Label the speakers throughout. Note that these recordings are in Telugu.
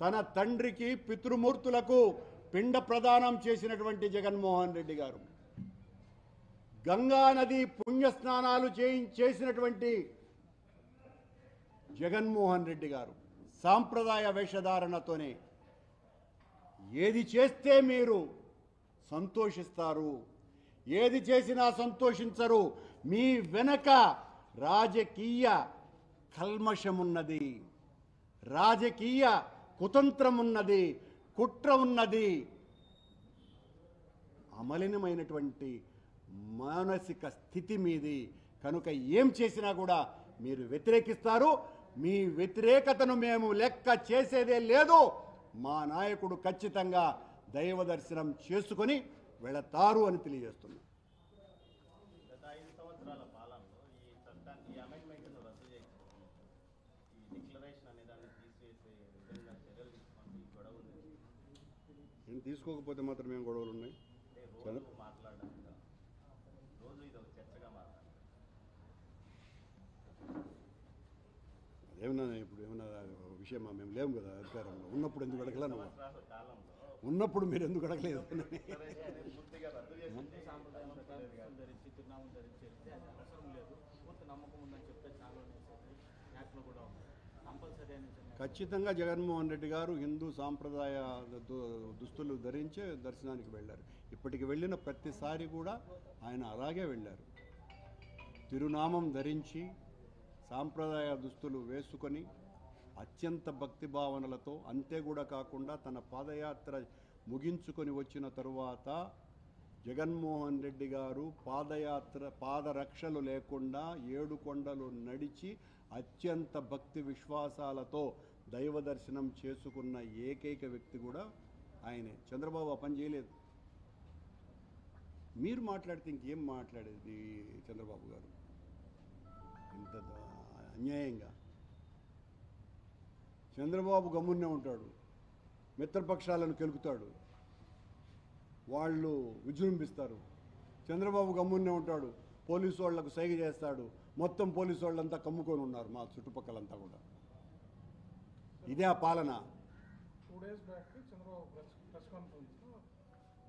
Speaker 1: తన తండ్రికి పితృమూర్తులకు పిండ ప్రదానం చేసినటువంటి జగన్మోహన్ రెడ్డి గారు, గంగా నది పుణ్యస్నానాలు చేసినటువంటి జగన్మోహన్ రెడ్డి గారు సాంప్రదాయ వేషధారణతోనే ఏది చేస్తే మీరు సంతోషిస్తారు, ఏది చేసినా సంతోషించరు, మీ వెనక రాజకీయ కల్మషమున్నది, రాజకీయ కుతంత్రం ఉన్నది, కుట్ర ఉన్నది, అమలినమైనటువంటి మానసిక స్థితి మీది. కనుక ఏం చేసినా కూడా మీరు వ్యతిరేకిస్తారు. మీ వ్యతిరేకతను మేము లెక్క చేసేదే లేదు. మా నాయకుడు ఖచ్చితంగా దైవ దర్శనం చేసుకొని వెళతారు అని తెలియజేస్తున్నాం.
Speaker 2: గత 5 సంవత్సరాల పాలనలో ఈ చట్టాన్ని అమెండ్మెంట్ను రద్దు చేసి ఈ డిక్లరేషన్ అనే దాన్ని తీసివేసే విధంగా చర్యలు తీసుకోండి. గొడవ ఉంది,
Speaker 1: నేను తీసుకోకపోతే మాత్రం ఏం గొడవలు ఉన్నాయి?
Speaker 2: రోజు మాట్లాడడం, రోజు ఇది ఒక చర్చగా మాట్లాడాలి.
Speaker 1: అదేమన్నా ఇప్పుడు ఏమన్నా విషయమా? మేము లేము కదా అధికారంలో. ఉన్నప్పుడు ఎందుకు అడగలా? నువ్వు
Speaker 2: కాలంలో
Speaker 1: ఉన్నప్పుడు మీరు ఎందుకు అడగలేదు?
Speaker 2: పూర్తిగా రద్దు చేసి
Speaker 3: సాంప్రదాయం ప్రకారం ధరించి తిరునామం ధరించి వెళ్తే అది అవసరం లేదు, పూర్తి నమ్మకం ఉందని చెప్తే చాలా యాక్ట్లో కూడా ఉంది కంపల్సరీ అని.
Speaker 1: ఖచ్చితంగా జగన్మోహన్ రెడ్డి గారు హిందూ సాంప్రదాయ దుస్తులు ధరించే దర్శనానికి వెళ్ళారు. ఇప్పటికి వెళ్ళిన ప్రతిసారి కూడా ఆయన అలాగే వెళ్ళారు. తిరునామం ధరించి సాంప్రదాయ దుస్తులు వేసుకొని అత్యంత భక్తి భావనలతో, అంతే కూడా కాకుండా తన పాదయాత్ర ముగించుకొని వచ్చిన తరువాత జగన్మోహన్ రెడ్డి గారు పాదరక్షలు లేకుండా 7 కొండలు నడిచి అత్యంత భక్తి విశ్వాసాలతో దైవ దర్శనం చేసుకున్న ఏకైక వ్యక్తి కూడా ఆయనే. చంద్రబాబు ఆ పని చేయలేదు. మీరు మాట్లాడితే ఇంకేం మాట్లాడేది చంద్రబాబు గారు? ఇంత అన్యాయంగా చంద్రబాబు గమ్మున్నే ఉంటాడు, మిత్రపక్షాలను కెలుకుతాడు, వాళ్ళు విజృంభిస్తారు. చంద్రబాబు గమ్మున్నే ఉంటాడు, పోలీసు వాళ్లకు సైగ చేస్తాడు. మొత్తం పోలీసు వాళ్ళంతా కమ్ముకొని ఉన్నారు మా చుట్టుపక్కలంతా కూడా. ఇదే ఆ పాలన.
Speaker 4: 2 days back చంద్రబాబు ప్రెస్ కాన్ఫరెన్స్లో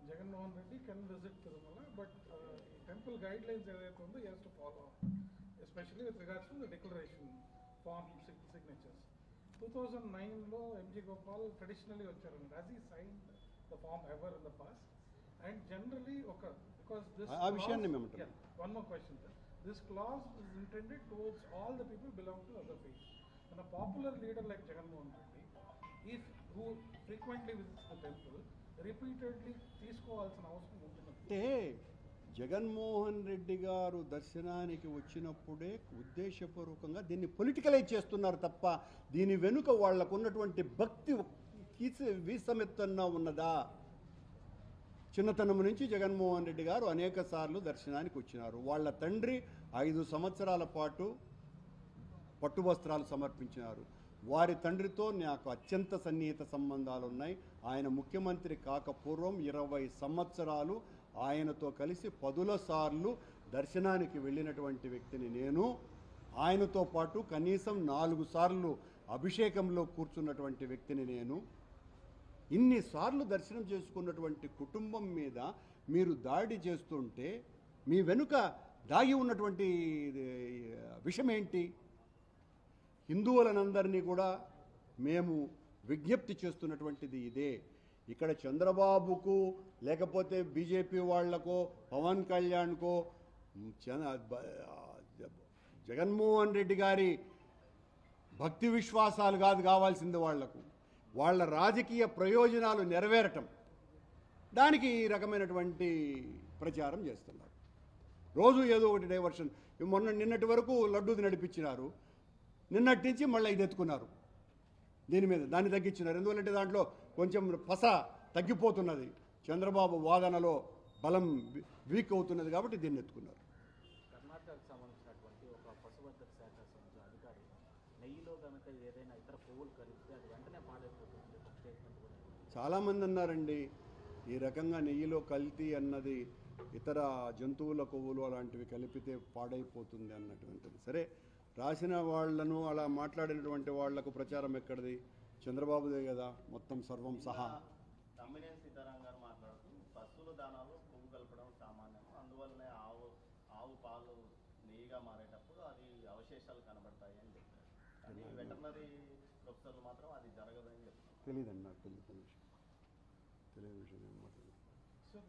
Speaker 4: Jaganmohan Reddy can visit Tirumala, but temple guidelines ఏదైతే ఉందో he has to follow, especially with regards to the declaration form signatures. 2009లో ఎంజీ గోపాల్ ట్రెడిషనల్లీ వచ్చారండి. Has he signed the form ever in the past? And generally because this
Speaker 1: ఆ విషయాన్ని మేము అంటున్నాం.
Speaker 4: one more question, sir. This clause is intended towards all the people belong to other faiths. And a popular leader like Jagannath Reddy, who frequently visits the temple, repeatedly తీసుకోవాల్సిన అవసరం ఉంటుంది.
Speaker 1: అంటే జగన్మోహన్ రెడ్డి గారు దర్శనానికి వచ్చినప్పుడే ఉద్దేశపూర్వకంగా దీన్ని పొలిటికలైజ్ చేస్తున్నారు తప్ప దీని వెనుక వాళ్లకు ఉన్నటువంటి భక్తి విసమెత్తన్నా ఉన్నదా? చిన్నతనం నుంచి జగన్మోహన్ రెడ్డి గారు అనేక సార్లు దర్శనానికి వచ్చినారు. వాళ్ళ తండ్రి 5 సంవత్సరాల పాటు పట్టువస్త్రాలు సమర్పించినారు. వారి తండ్రితో నాకు అత్యంత సన్నిహిత సంబంధాలు ఉన్నాయి. ఆయన ముఖ్యమంత్రి కాకపూర్వం 20 సంవత్సరాలు ఆయనతో కలిసి 10 సార్లు దర్శనానికి వెళ్ళినటువంటి వ్యక్తిని నేను. ఆయనతో పాటు కనీసం 4 సార్లు అభిషేకంలో కూర్చున్నటువంటి వ్యక్తిని నేను. ఇన్నిసార్లు దర్శనం చేసుకున్నటువంటి కుటుంబం మీద మీరు దాడి చేస్తుంటే మీ వెనుక దాగి ఉన్నటువంటి విషయం ఏంటి? హిందువులనందరినీ కూడా మేము విజ్ఞప్తి చేస్తున్నటువంటిది ఇదే. ఇక్కడ చంద్రబాబుకు లేకపోతే బీజేపీ వాళ్లకో పవన్ కళ్యాణ్కో జగన్మోహన్ రెడ్డి గారి భక్తి విశ్వాసాలు కాదు కావాల్సింది. వాళ్ళ రాజకీయ ప్రయోజనాలు నెరవేరటం, దానికి ఈ రకమైనటువంటి ప్రచారం చేస్తున్నారు. రోజు ఏదో ఒకటి డైవర్షన్. నిన్నటి వరకు లడ్డూది నడిపించినారు, నిన్నటి నుంచి మళ్ళీ ఇది ఎత్తుకున్నారు. దాన్ని తగ్గించినారు. ఎందుకంటే దాంట్లో కొంచెం పస తగ్గిపోతున్నది, చంద్రబాబు వాదనలో బలం వీక్ అవుతున్నది కాబట్టి దీన్ని ఎత్తుకున్నారు.
Speaker 3: కర్ణాటకకు సంబంధించినటువంటి ఒక పశువర్ధక శాఖ అధికారి నెయ్యిలో కనుక ఏదైనా ఇతర పువ్వులు కలిపితే అది వెంటనే పాడైపోతుంది స్టేట్మెంట్ కూడా.
Speaker 1: చాలామంది అన్నారండి ఈ రకంగా నెయ్యిలో కల్తీ అన్నది ఇతర జంతువుల కొవ్వులు అలాంటివి కలిపితే పాడైపోతుంది అన్నటువంటిది. సరే, రాసిన వాళ్లను అలా మాట్లాడినటువంటి వాళ్లకు ప్రచారం ఎక్కడిది? చంద్రబాబుదే కదా మొత్తం సర్వం సహా.
Speaker 2: తమ్మినేని సీతారాం గారు మాట్లాడుతూ పశువుల దానాలు కొవ్వు కలపడం సామాన్యం, అందువల్లనే ఆవు పాలు నెయ్యిగా మారేటప్పుడు అది అవశేషాలు కనబడతాయి అని చెప్పారు. కానీ వెటర్నరీ ప్రొఫెసర్లు మాత్రం అది జరగదని చెప్తారు.
Speaker 1: తెలియదండి, నాకు తెలియదు విషయం ఏం మాట్లాడదు.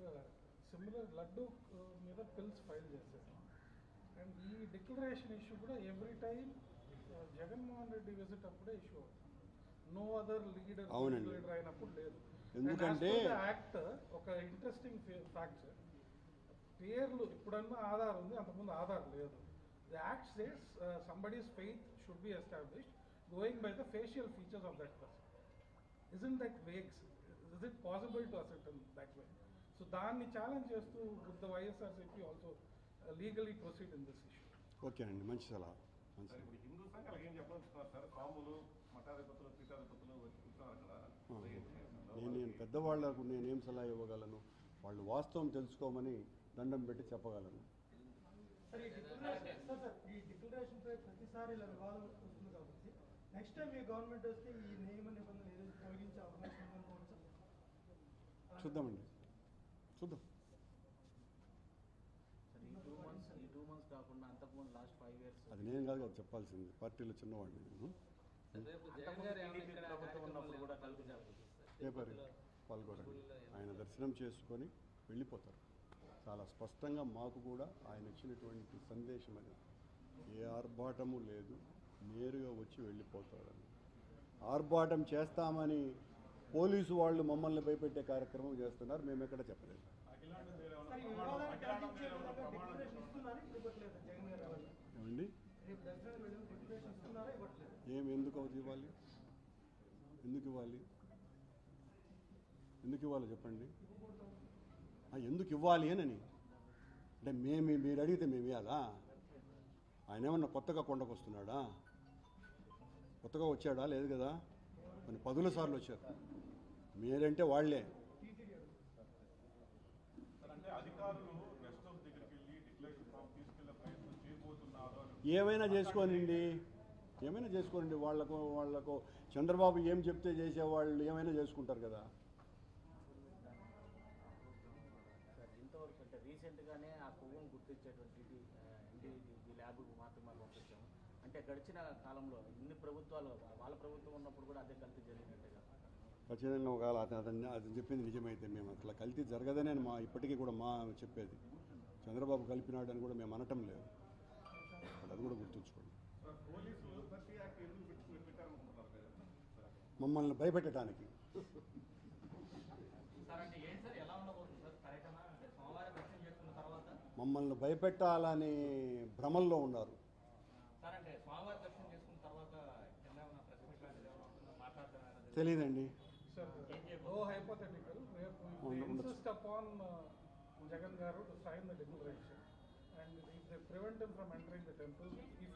Speaker 4: సార్ సిమిలర్ లడ్డు మీద పిల్స్ ఫైల్ చేశారు. అండ్ ఈ డిక్లరేషన్ ఇష్యూ కూడా every time Jaganmohan Reddy visit అప్పుడే ఇష్యూ అవుతుంది. నో అదర్
Speaker 1: అవునండి.
Speaker 4: లీడర్ అయినప్పుడు లేదు.
Speaker 1: ఎందుకంటే
Speaker 4: యాక్ట్ ఒక ఇంట్రెస్టింగ్ ఫ్యాక్ట్, పేర్లు ఇప్పుడన్నా ఆధార్ ఉంది, అంతకుముందు ఆధార్ లేదు. The act says somebody's faith should be established going by the facial features of that person. Isn't that vague? Is it possible to ascertain that way? So దాన్ని ఛాలెంజ్ చేస్తూ would the YSRCP also legally proceed in this issue?
Speaker 1: ఓకేనండి, మంచి సలహా.
Speaker 5: ఇప్పుడు హిందూ సంఘాలు ఏం చెప్పాలనుకున్నారు సార్? స్వాములు, మఠాధిపతులు, పీఠాధిపతులు కూర్చున్నారు అక్కడ.
Speaker 1: నేను పెద్దవాళ్లకు నేనేం సలహా ఇవ్వగలను? వాళ్ళు వాస్తవం తెలుసుకోమని దండం పెట్టి చెప్పగలను.
Speaker 6: సార్ ఈ డిక్లరేషన్ పై ప్రతిసారి ఇలా వివాదం వస్తుంది కాబట్టి నెక్స్ట్ టైం ఈ గవర్నమెంట్ వస్తే ఈ నియమ నిబంధనలు ఏదైతే తొలగించే అవకాశం ఉందనుకోవచ్చు.
Speaker 1: చూద్దామండి, చూద్దాం.
Speaker 3: సార్ ఈ 2 months కాకుండా అంతకుముందు లాస్ట్ 5 years
Speaker 1: అది నేను కాదు కదా చెప్పాల్సింది, పార్టీలో చిన్నవాడిని నేను.
Speaker 3: ప్రభుత్వం ఉన్నప్పుడు కూడా కలుపు జరుగుతుంది.
Speaker 1: పేపర్ పాల్గొనండి, ఆయన దర్శనం చేసుకొని వెళ్ళిపోతారు. చాలా స్పష్టంగా మాకు కూడా ఆయన ఇచ్చినటువంటి సందేశం అది, ఏ ఆర్భాటము లేదు, నేరుగా వచ్చి వెళ్ళిపోతాడని. ఆర్భాటం చేస్తామని పోలీసు వాళ్ళు మమ్మల్ని భయపెట్టే కార్యక్రమం చేస్తున్నారు, మేము ఎక్కడ చెప్పలేదు.
Speaker 6: సార్ ఈ వివాదాన్ని కలిగించే విధంగా డిక్లరేషన్ ఇస్తున్నారా ఇవ్వట్లేదు జగన్ గారు వాళ్ళు?
Speaker 1: ఏమండి,
Speaker 6: రేపు దర్శనానికి వెళ్ళిన డిక్లరేషన్ ఇస్తున్నారా ఇవ్వట్లేదు?
Speaker 1: ఎందుకు అవుతుంది ఇవ్వాలి? ఎందుకు ఇవ్వాలి చెప్పండి. ఎందుకు ఇవ్వాలి అని అంటే మీరు అడిగితే మేము ఇవ్వాలా? ఆయన ఏమన్నా కొత్తగా కొండకు వస్తున్నాడా? కొత్తగా వచ్చాడా? లేదు కదా, కొన్ని 10 సార్లు వచ్చారు. మీరంటే వాళ్లే. ఏమైనా చేసుకోనండి, వాళ్ళకు చంద్రబాబు ఏం చెప్తే చేసేవాళ్ళు ఏమైనా చేసుకుంటారు కదా.
Speaker 3: సార్ ఇంతవరకు అంటే రీసెంట్గానే ఆ కొవ్వును గుర్తించేటువంటి ఈ ల్యాబ్కు మాత్రమే పంపించాము. అంటే గడిచిన కాలంలో ఇన్ని ప్రభుత్వాలు, వాళ్ళ ప్రభుత్వం ఉన్నప్పుడు కూడా అదే కల్తీ జరిగినట్టుగా.
Speaker 1: ఖచ్చితంగా ఒకవేళ అతను చెప్పింది నిజమైతే మేము అట్లా కల్తీ జరగదనే ఇప్పటికీ కూడా చెప్పేది. చంద్రబాబు కలిపినాడని కూడా మేము అనటం లేదు, అది కూడా గుర్తుంచుకోండి. మమ్మల్ని భయపెట్టడానికి. మమ్మల్ని భయపెట్టాలని భ్రమల్లో ఉన్నారు. తెలియదండి.
Speaker 4: Insist upon Jagan Garu to sign the declaration, and if they prevent him from entering the temple, if he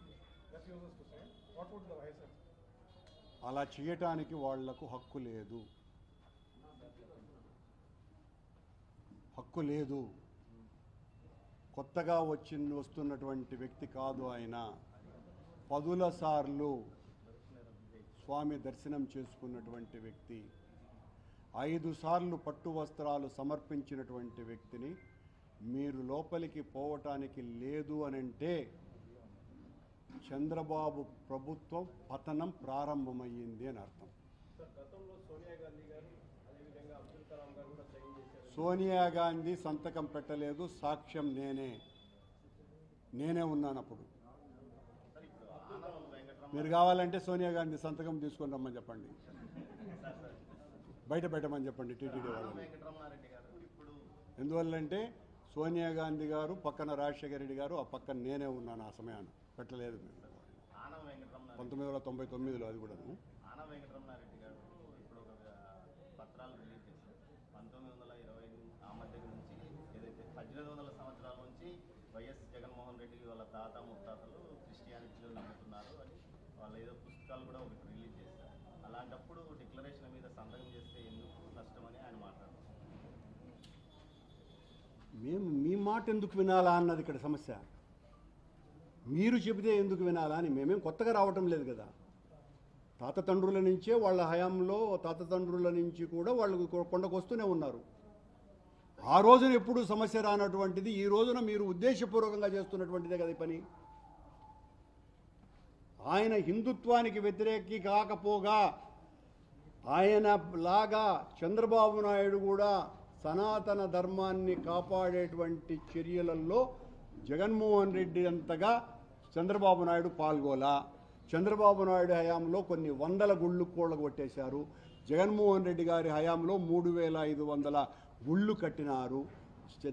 Speaker 4: refuses to sign, what would the vice say?
Speaker 1: అలా చేయటానికి వాళ్లకు హక్కు లేదు. కొత్తగా వస్తున్నటువంటి వ్యక్తి కాదు ఆయన. 10 సార్లు స్వామి దర్శనం చేసుకున్నటువంటి వ్యక్తి, 5 సార్లు పట్టు వస్త్రాలు సమర్పించినటువంటి వ్యక్తిని మీరు లోపలికి పోవటానికి లేదు అనంటే చంద్రబాబు ప్రభుత్వం పతనం ప్రారంభమయ్యింది అని అర్థం. సోనియా గాంధీ సంతకం పెట్టలేదు, సాక్ష్యం నేనే ఉన్నాను అప్పుడు. మీరు కావాలంటే సోనియా గాంధీ సంతకం తీసుకొని రమ్మని చెప్పండి, బయట పెట్టమని చెప్పండి టీటీడీ వాళ్ళని. ఎందువల్లంటే సోనియా గాంధీ గారు పక్కన రాజశేఖర రెడ్డి గారు, ఆ పక్కన నేనే ఉన్నాను. ఆ సమయాన్ని పెట్టలేదు మేము 1999లో. అది కూడా
Speaker 2: వెంకటరమణారెడ్డి గారు ఇప్పుడు ఒక పత్రాలు రిలీజ్ చేశారు. 1920 ఆ మధ్య నుంచి ఏదైతే 1800 సంవత్సరాల నుంచి వైఎస్ జగన్మోహన్ రెడ్డి వాళ్ళ తాత ముత్తాతలు క్రిస్టియానిటీలో నమ్ముతున్నారు అని వాళ్ళు ఏదో పుస్తకాలు కూడా ఒకటి రిలీజ్ చేశారు. అలాంటప్పుడు డిక్లరేషన్ మీద సంతకం చేస్తే ఎందుకు నష్టమని ఆయన మాట్లాడుతున్నారు.
Speaker 1: మేము మీ మాట ఎందుకు వినాలా అన్నది ఇక్కడ సమస్య. మీరు చెబితే ఎందుకు వినాలా అని. మేమేం కొత్తగా రావటం లేదు కదా. తాతతండ్రుల నుంచే వాళ్ళ హయాంలో తాతతండ్రుల నుంచి కూడా వాళ్ళు కొండకు వస్తూనే ఉన్నారు. ఆ రోజున ఎప్పుడు సమస్య రానటువంటిది ఈ రోజున మీరు ఉద్దేశపూర్వకంగా చేస్తున్నటువంటిదే కదా ఈ పని. ఆయన హిందుత్వానికి వ్యతిరేకి కాకపోగా ఆయన లాగా చంద్రబాబు నాయుడు కూడా సనాతన ధర్మాన్ని కాపాడేటువంటి చర్యలలో జగన్మోహన్ రెడ్డి అంతగా చంద్రబాబు నాయుడు పాల్గొలా. చంద్రబాబు నాయుడు హయాంలో కొన్ని వందల గుళ్ళు కూడగొట్టేశారు. జగన్మోహన్ రెడ్డి గారి హయాంలో 3500 గుళ్ళు కట్టినారు.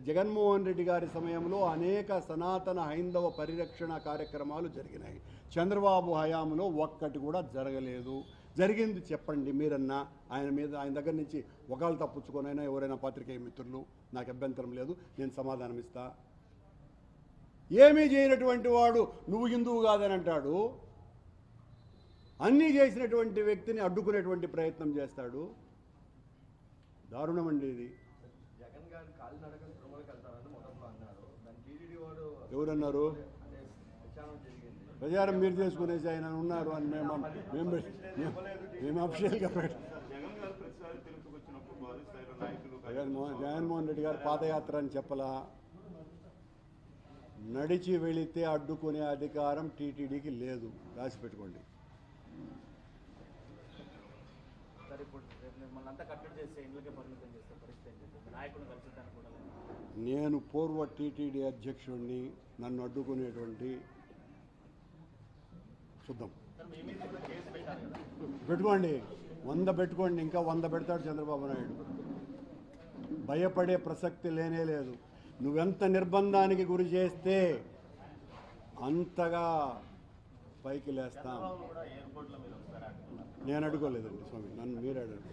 Speaker 1: జగన్మోహన్ రెడ్డి గారి సమయంలో అనేక సనాతన హైందవ పరిరక్షణ కార్యక్రమాలు జరిగినాయి. చంద్రబాబు హయాంలో ఒక్కటి కూడా జరగలేదు. జరిగింది చెప్పండి మీరన్నా. ఆయన దగ్గర నుంచి ఒకళ్ళు తప్పించుకొనైనా ఎవరైనా పాత్రికేయ మిత్రులు నాకు అభ్యంతరం లేదు, నేను సమాధానం ఇస్తా. ఏమీ చేయనటువంటి వాడు నువ్వు హిందువు కాదని అంటాడు. అన్నీ చేసినటువంటి వ్యక్తిని అడ్డుకునేటువంటి ప్రయత్నం చేస్తాడు. దారుణమండి ఇది.
Speaker 2: జగన్ గారు కాలినడక తిరుమలకి వెళ్తారని మొదట్లో అన్నారు. దాని టీడీడీ వాడు
Speaker 1: ఎవరన్నారు?
Speaker 2: అంటే ప్రచారం జరిగింది.
Speaker 1: ప్రచారం మీరు చేసుకునేసి ఆయన ఉన్నారు అని మేము అఫీషియల్గా
Speaker 5: జగన్ గారు ప్రతిసారి తెలుగుకి వచ్చినప్పుడు భారీ స్థాయిలో నాయకులు
Speaker 1: జగన్మోహన్ రెడ్డి గారు పాదయాత్ర అని చెప్పలా. నడిచి వెళితే అడ్డుకునే అధికారం టీటీడీకి లేదు, రాసి పెట్టుకోండి.
Speaker 3: సార్ ఇప్పుడు రేపు మిమ్మల్ని అంతా కట్టడి చేస్తే ఇండ్లకే పరిమితం చేస్తే పరిస్థితి ఏంటంటే నాయకులను కలిసిద్దానికి కూడా లేదు.
Speaker 1: నేను పూర్వ టీటీడీ అధ్యక్షుడిని, నన్ను అడ్డుకునేటువంటి చూద్దాం. పెట్టుకోండి, 100 పెట్టుకోండి, ఇంకా 100 పెడతాడు చంద్రబాబు నాయుడు. భయపడే ప్రసక్తి లేనే లేదు. నువ్వెంత నిర్బంధానికి గురి చేస్తే అంతగా పైకి లేస్తాం.
Speaker 2: కూడా ఎయిర్పోర్ట్లో మీరు ఒకసారి అడ్డుకున్నారు.
Speaker 1: నేను అడుకోలేదండి స్వామి, నన్ను మీరు అడగండి.